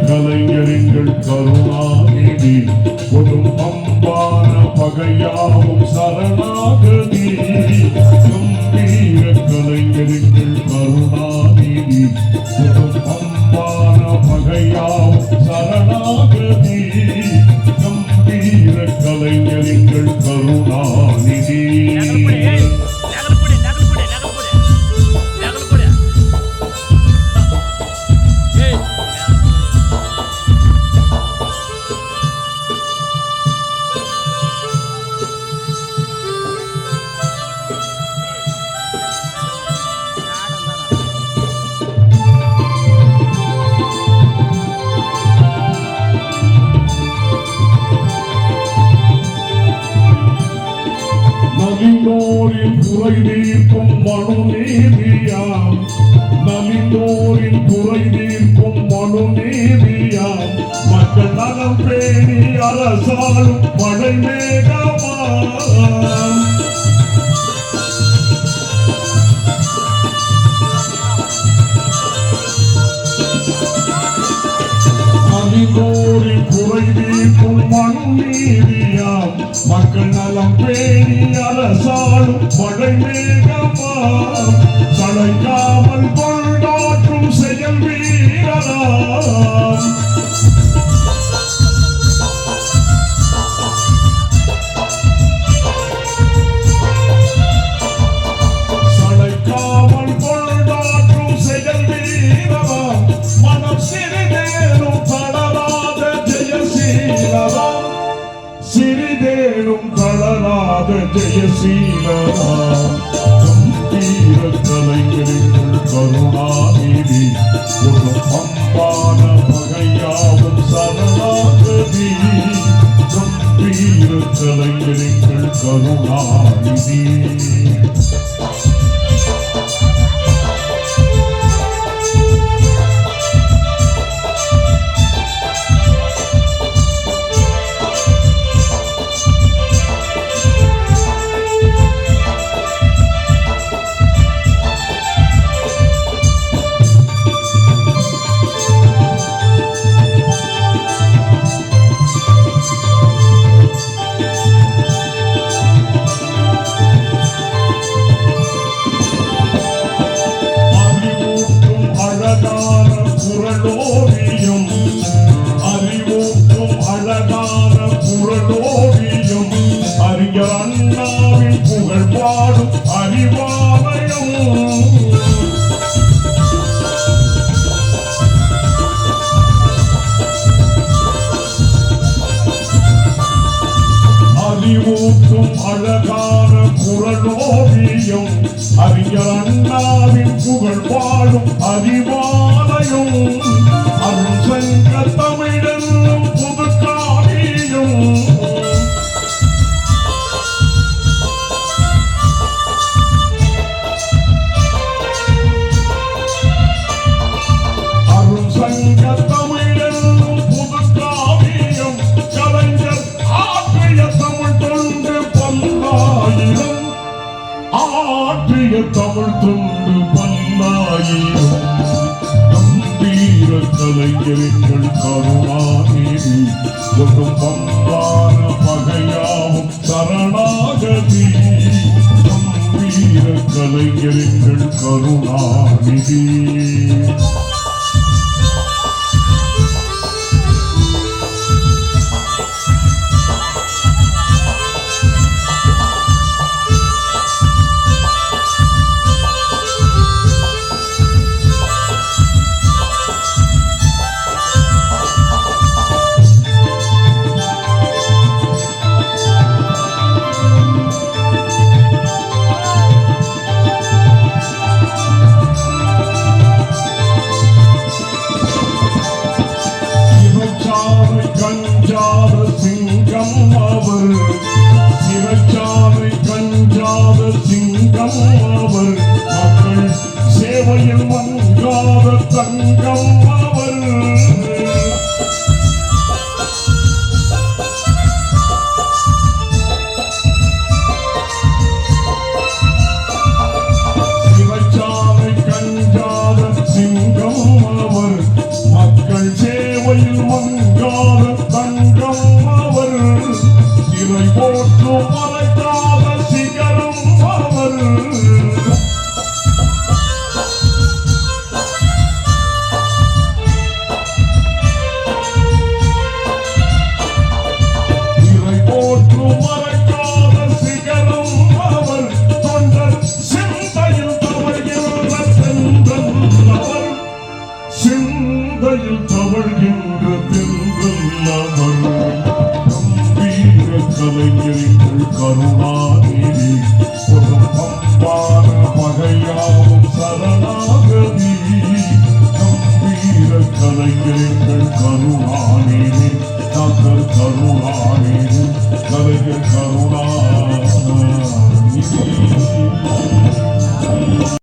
கலைஞரிங்கள் கருணாநிதி கொடும் அம்பான பகையாவும் சரணாகதி. கம்பீர கலைஞரிங்கள் கருணாநிதி கொடும் அம்பான பகையாவும் சரணாகதி. கம்பீர கலைஞரிங்கள் கருணாநிதி. நலிந்தோரின் குறை தீர்க்கும் மனு நீதியாம். நலிந்தோரின் குறை தீர்க்கும் மனு நீதியாம். மக்கள் நலம் பேணி அரசாளும் மழை மேகமாம். நலிந்தோரின் குறை தீர்க்கும் மனு நீதியாம். மக்கள் நலம் பேணி அரசாளும் மழை மேகமாம். சளைக்காமல் கொண்டாற்றும் செயல் வீரராம். சளைக்காமல் கொண்டாற்றும் செயல் வீரராம். மனம் சிறிதேனும் தளராத ஜெயசீலராம். சிறிதேனும் தளராத ஜெயசீலராம். கம்பீர கலைஞரிகள் கருணாநிதி கொடும் அம்பான பகையாவும் சரணாகதி. கம்பீர கலைஞரிகள் கருணாநிதி. அறிவூட்டும் அழகான குரலோவியம். அறிஞர் அண்ணாவின் புகழ் பாடும் அறிவாலயம். அறிவூட்டும் அழகான குரலோவியம். அறிஞர் அண்ணாவின் புகழ் பாடும் அறிவாலயம். அருள் சங்க தமிழென்னும் புது காவியம். அருள் சங்க தமிழென்னும் புது காவியம். கலைஞர் ஆற்றிய தமிழ் தொண்டு பல்லாயிரம். ஆற்றிய தமிழ் தொண்டு பல்லாயிரம். கம்பீர கலைஞரிகள் கருணாநிதி கொடும் அம்பான பகையாவும் சரணாகதி. கம்பீர கலைஞரிகள் கருணாநிதி. திசையில் தவழ்கின்ற தென்றல் கம்பீர கலைஞர்கள் கருணாநிதி ஒரு பம்பான பகையாவும் சரணாகதி கம்பீர கலைஞர்கள் கருணாநிதி டாக்டர் கருணாநிதி கலைஞர் கருணாநிதி